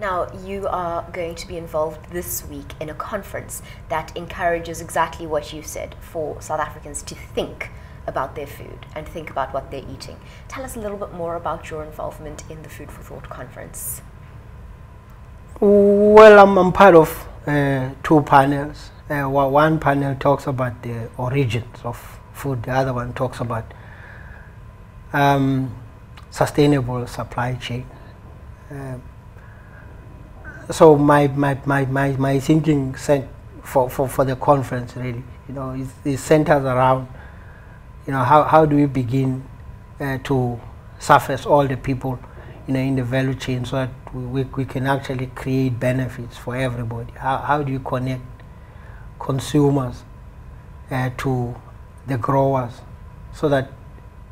Now, you are going to be involved this week in a conference that encourages exactly what you said, for South Africans to think about their food and think about what they're eating. Tell us a little bit more about your involvement in the Food for Thought conference. Well, I'm part of two panels. One panel talks about the origins of food, the other one talks about sustainable supply chain. So my thinking for the conference really, is centers around, how do we begin to surface all the people, in the value chain, so that we can actually create benefits for everybody. How do you connect consumers to the growers, so that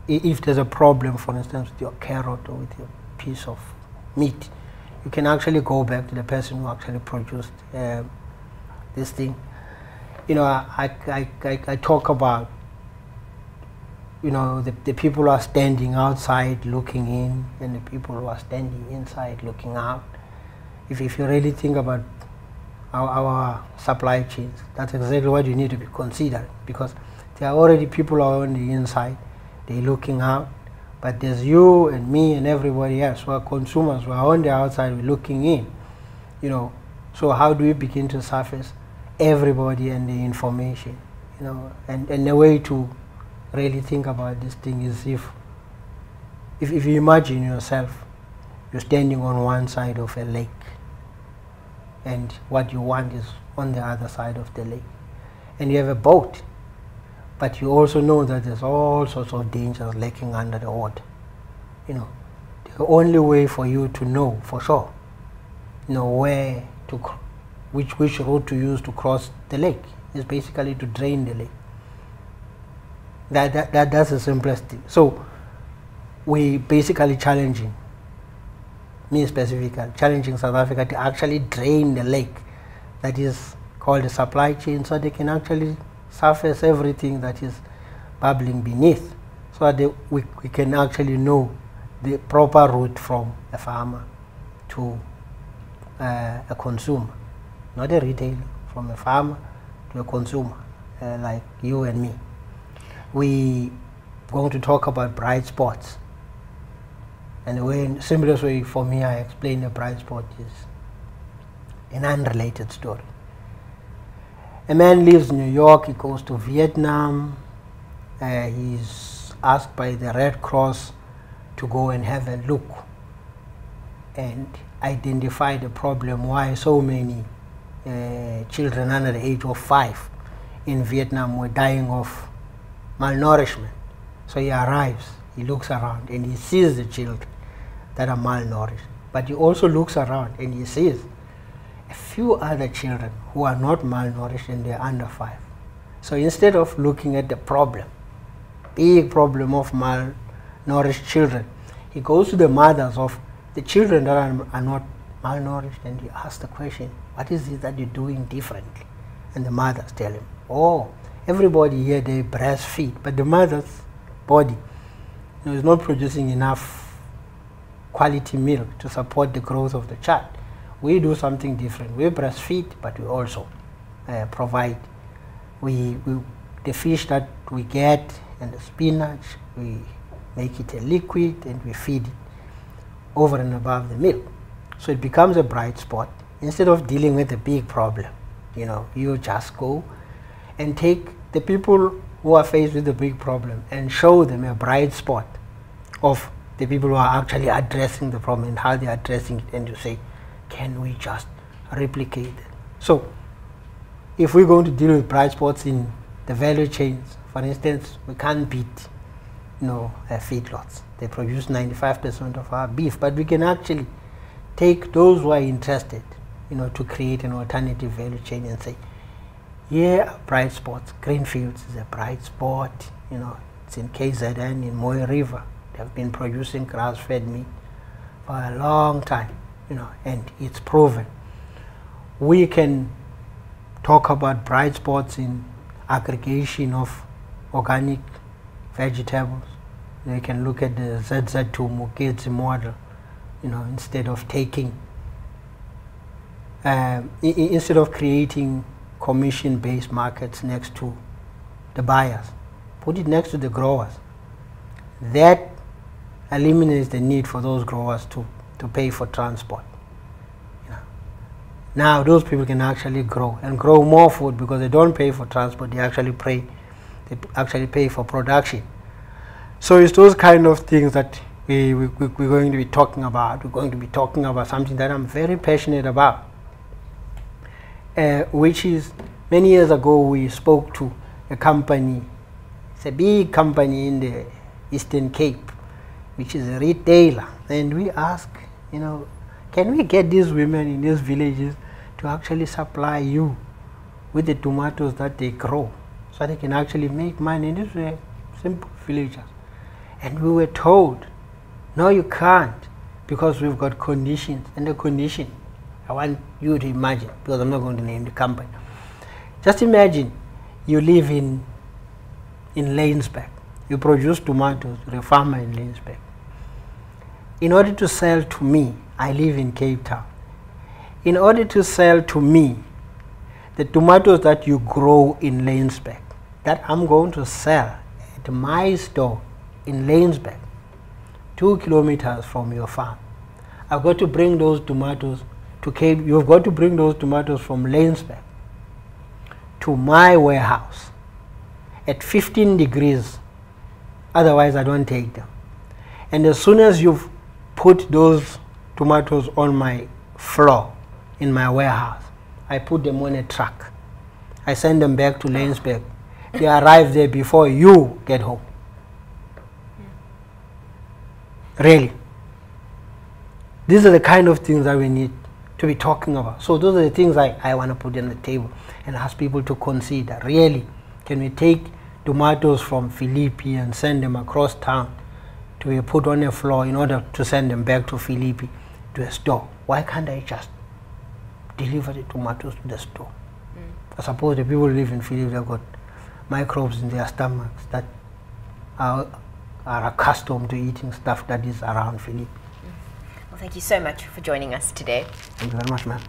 if there's a problem, for instance, with your carrot or with your piece of meat, you can actually go back to the person who actually produced this thing. I talk about, the people who are standing outside looking in, and the people who are standing inside looking out. If you really think about our supply chains, that's exactly what you need to be considering, because there are already people who are on the inside, they're looking out, but there's you and me and everybody else who are consumers who are on the outside, we're looking in. So how do we begin to surface everybody and the information? And the way to really think about this thing is if you imagine yourself, you're standing on one side of a lake, and what you want is on the other side of the lake, and you have a boat, but you also know that there's all sorts of dangers lurking under the water. The only way for you to know for sure, where to, which route to use to cross the lake, is basically to drain the lake. That's the simplest thing. So we basically challenging, me specifically, challenging South Africa to actually drain the lake that is called the supply chain, so they can actually surface everything that is bubbling beneath, so that we can actually know the proper route from a farmer to a consumer, not a retailer, from a farmer to a consumer, like you and me. We're going to talk about bright spots. And in the simplest way for me, I explain the bright spot is an unrelated story. A man lives in New York, he goes to Vietnam, he's asked by the Red Cross to go and have a look and identify the problem, why so many children under the age of 5 in Vietnam were dying of malnourishment. So he arrives, he looks around and he sees the children that are malnourished, but he also looks around and he sees a few other children who are not malnourished and they're under 5. So instead of looking at the problem, big problem of malnourished children, he goes to the mothers of the children that are not malnourished, and he asks the question, what is it that you're doing differently? And the mothers tell him, oh, everybody here, they breastfeed, but the mother's body is not producing enough quality milk to support the growth of the child. We do something different. We breastfeed, but we also provide. The fish that we get and the spinach, we make it a liquid and we feed it over and above the milk. So it becomes a bright spot. Instead of dealing with a big problem, you just go and take the people who are faced with a big problem and show them a bright spot of the people who are actually addressing the problem and how they're addressing it, and you say, can we just replicate it? So if we're going to deal with bright spots in the value chains, for instance, we can't beat feedlots. They produce 95% of our beef, but we can actually take those who are interested, to create an alternative value chain and say, yeah, bright spots. Greenfields is a bright spot. It's in KZN, in Moy River. They have been producing grass-fed meat for a long time, and it's proven. We can talk about bright spots in aggregation of organic vegetables. You can look at the ZZ2 Mukezi model, instead of taking instead of creating commission-based markets next to the buyers, put it next to the growers. That eliminates the need for those growers to pay for transport. Now those people can actually grow and grow more food because they don't pay for transport, they actually pay for production. So it's those kind of things that we're going to be talking about. We're going to be talking about something that I'm very passionate about, which is, many years ago we spoke to a company. It's a big company in the Eastern Cape, which is a retailer, and we ask, can we get these women in these villages to actually supply you with the tomatoes that they grow so they can actually make money? And these were simple villagers. And we were told, no, you can't, because we've got conditions. And the condition, I want you to imagine, because I'm not going to name the company. Just imagine you live in Lanesburg. You produce tomatoes, you're a farmer in Lanesburg. In order to sell to me, I live in Cape Town. In order to sell to me the tomatoes that you grow in Lanesburg, that I'm going to sell at my store in Lanesburg, 2 kilometers from your farm, I've got to bring those tomatoes to Cape. You've got to bring those tomatoes from Lanesburg to my warehouse at 15 degrees. Otherwise, I don't take them. And as soon as you've put those tomatoes on my floor in my warehouse, I put them on a truck. I send them back to Lanesburg. They arrive there before you get home. Really. These are the kind of things that we need to be talking about. So those are the things I want to put on the table and ask people to consider. Really, can we take tomatoes from Philippi and send them across town to be put on a floor in order to send them back to Philippi to a store? Why can't I just deliver the tomatoes to the store? I suppose the people who live in Philippi have got microbes in their stomachs that are accustomed to eating stuff that is around Philippi. Well, thank you so much for joining us today. Thank you very much, ma'am.